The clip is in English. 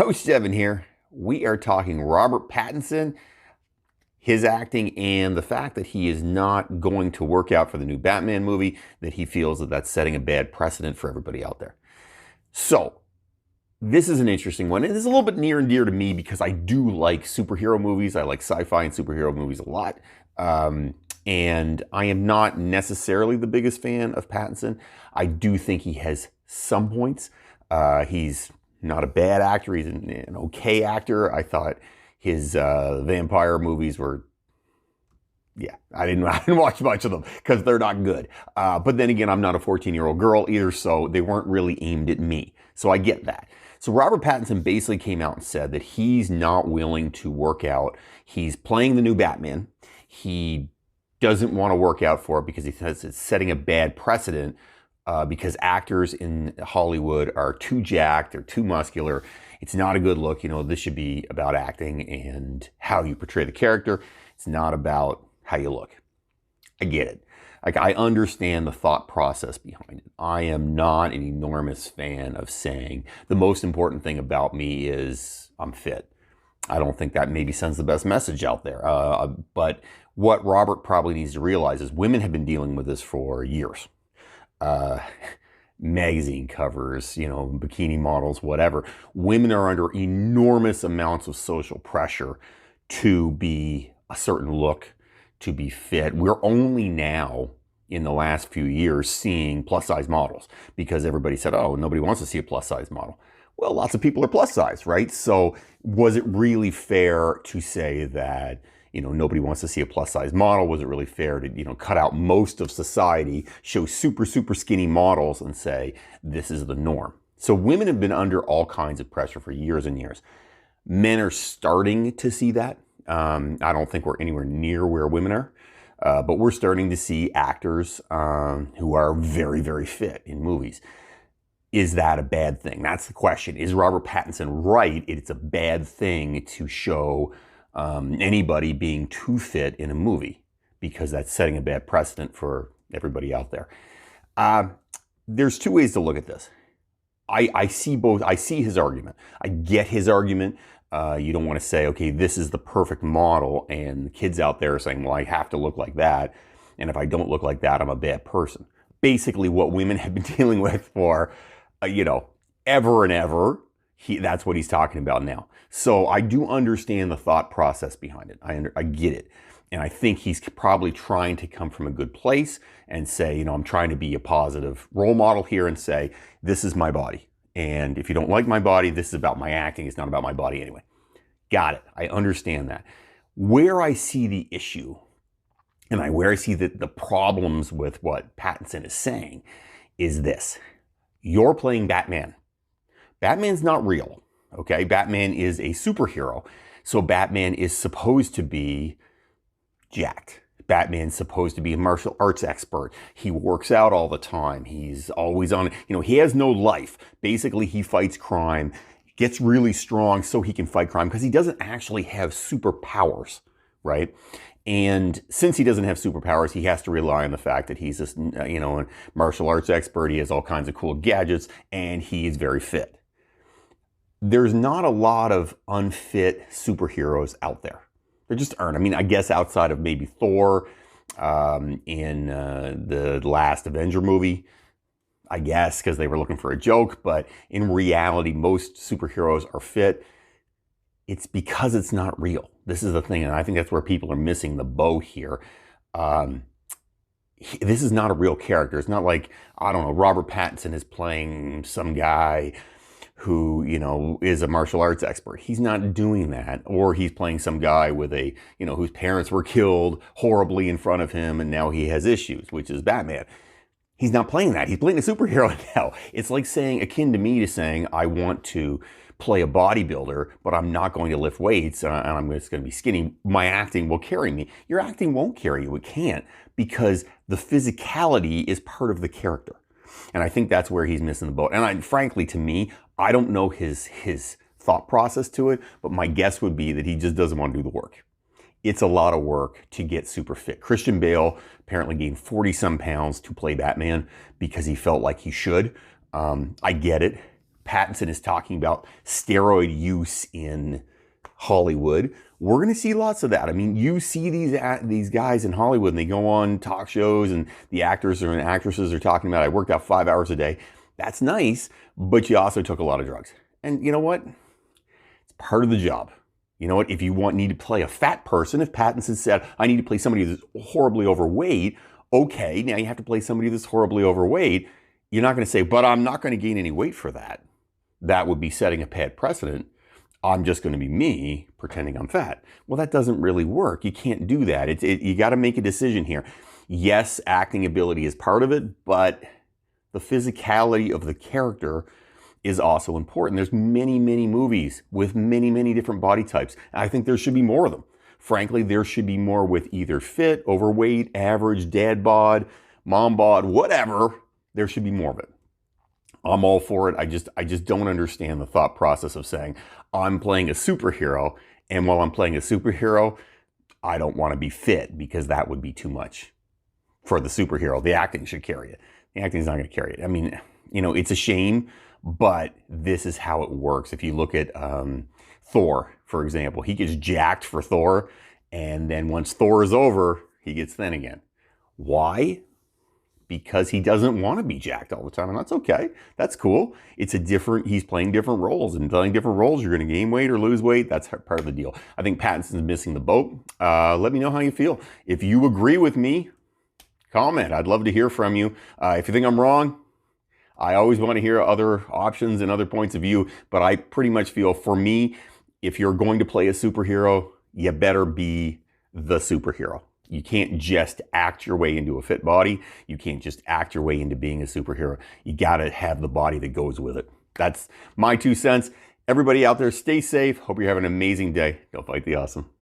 Coach Devin here. We are talking Robert Pattinson, his acting, and the fact that he is not going to work out for the new Batman movie, that he feels that that's setting a bad precedent for everybody out there. So, this is an interesting one. It is a little bit near and dear to me because I do like superhero movies. I like sci-fi and superhero movies a lot. And I am not necessarily the biggest fan of Pattinson. I do think he has some points. He's not a bad actor. He's an okay actor. I thought his vampire movies were, yeah, I didn't watch much of them because they're not good. But then again, I'm not a 14-year-old girl either, so they weren't really aimed at me. So I get that. So Robert Pattinson basically came out and said that he's not willing to work out. He's playing the new Batman. He doesn't want to work out for it because he says it's setting a bad precedent because actors in Hollywood are too jacked, they're too muscular. It's not a good look. You know, this should be about acting and how you portray the character. It's not about how you look. I get it. Like, I understand the thought process behind it. I am not an enormous fan of saying the most important thing about me is I'm fit. I don't think that maybe sends the best message out there. But what Robert probably needs to realize is women have been dealing with this for years. Magazine covers, you know, bikini models, whatever. Women are under enormous amounts of social pressure to be a certain look, to be fit. We're only now, in the last few years, seeing plus size models because everybody said, oh, nobody wants to see a plus size model. Well, lots of people are plus size, right? So was it really fair to say that, you know, nobody wants to see a plus size model? Was it really fair to, you know, cut out most of society, show super, super skinny models and say, this is the norm? So women have been under all kinds of pressure for years and years. Men are starting to see that. I don't think we're anywhere near where women are, but we're starting to see actors who are very, very fit in movies. Is that a bad thing? That's the question. Is Robert Pattinson right? It's a bad thing to show anybody being too fit in a movie because that's setting a bad precedent for everybody out there. There's two ways to look at this. I see both. I see his argument. I get his argument. You don't want to say, okay, this is the perfect model, and the kids out there are saying, well, I have to look like that, and if I don't look like that, I'm a bad person. Basically, what women have been dealing with for, you know, ever and ever. That's what he's talking about now. So I do understand the thought process behind it. I get it. And I think he's probably trying to come from a good place and say, you know, I'm trying to be a positive role model here and say, this is my body. And if you don't like my body, this is about my acting. It's not about my body anyway. Got it. I understand that. Where I see the issue and where I see the problems with what Pattinson is saying is this. You're playing Batman. Batman's not real, okay? Batman is a superhero. So Batman is supposed to be jacked. Batman's supposed to be a martial arts expert. He works out all the time. He's always on, you know, he has no life. Basically, he fights crime, gets really strong so he can fight crime because he doesn't actually have superpowers, right? And since he doesn't have superpowers, he has to rely on the fact that he's a, you know, a martial arts expert. He has all kinds of cool gadgets and he is very fit. There's not a lot of unfit superheroes out there. There just aren't. I mean, I guess outside of maybe Thor in the last Avenger movie, I guess, because they were looking for a joke. But in reality, most superheroes are fit. It's because it's not real. This is the thing, and I think that's where people are missing the boat here. This is not a real character. It's not like, I don't know, Robert Pattinson is playing some guy who, you know, is a martial arts expert. He's not doing that. Or he's playing some guy with a, you know, whose parents were killed horribly in front of him and now he has issues, which is Batman. He's not playing that. He's playing a superhero now. It's like saying, akin to me to saying, I want to play a bodybuilder, but I'm not going to lift weights and I'm just going to be skinny. My acting will carry me. Your acting won't carry you. It can't, because the physicality is part of the character. And I think that's where he's missing the boat. And frankly, to me, I don't know his thought process to it, but my guess would be that he just doesn't want to do the work. It's a lot of work to get super fit. Christian Bale apparently gained 40 some pounds to play Batman because he felt like he should. I get it, Pattinson is talking about steroid use in Hollywood. We're going to see lots of that. I mean, you see these guys in Hollywood and they go on talk shows and the actors and actresses are talking about, I worked out 5 hours a day. That's nice, but you also took a lot of drugs. And you know what? It's part of the job. You know what? If you need to play a fat person, if Pattinson said, I need to play somebody that's horribly overweight, okay, now you have to play somebody that's horribly overweight. You're not going to say, but I'm not going to gain any weight for that. That would be setting a bad precedent. I'm just going to be me pretending I'm fat. Well, that doesn't really work. You can't do that. You got to make a decision here. Yes, acting ability is part of it, but the physicality of the character is also important. There's many, many movies with many, many different body types. I think there should be more of them. Frankly, there should be more with either fit, overweight, average, dad bod, mom bod, whatever. There should be more of it. I'm all for it. I just don't understand the thought process of saying, I'm playing a superhero, and while I'm playing a superhero, I don't want to be fit because that would be too much for the superhero. The acting should carry it. The acting is not going to carry it. I mean, you know, it's a shame, but this is how it works. If you look at Thor, for example, he gets jacked for Thor, and then once Thor is over, he gets thin again. Why? Because he doesn't want to be jacked all the time, and that's okay. That's cool. He's playing different roles, and playing different roles, you're going to gain weight or lose weight. That's part of the deal. I think Pattinson's missing the boat. Let me know how you feel. If you agree with me, comment. I'd love to hear from you. If you think I'm wrong, I always want to hear other options and other points of view, but I pretty much feel, for me, if you're going to play a superhero, you better be the superhero. You can't just act your way into a fit body. You can't just act your way into being a superhero. You got to have the body that goes with it. That's my 2 cents. Everybody out there, stay safe. Hope you're having an amazing day. Don't fight the awesome.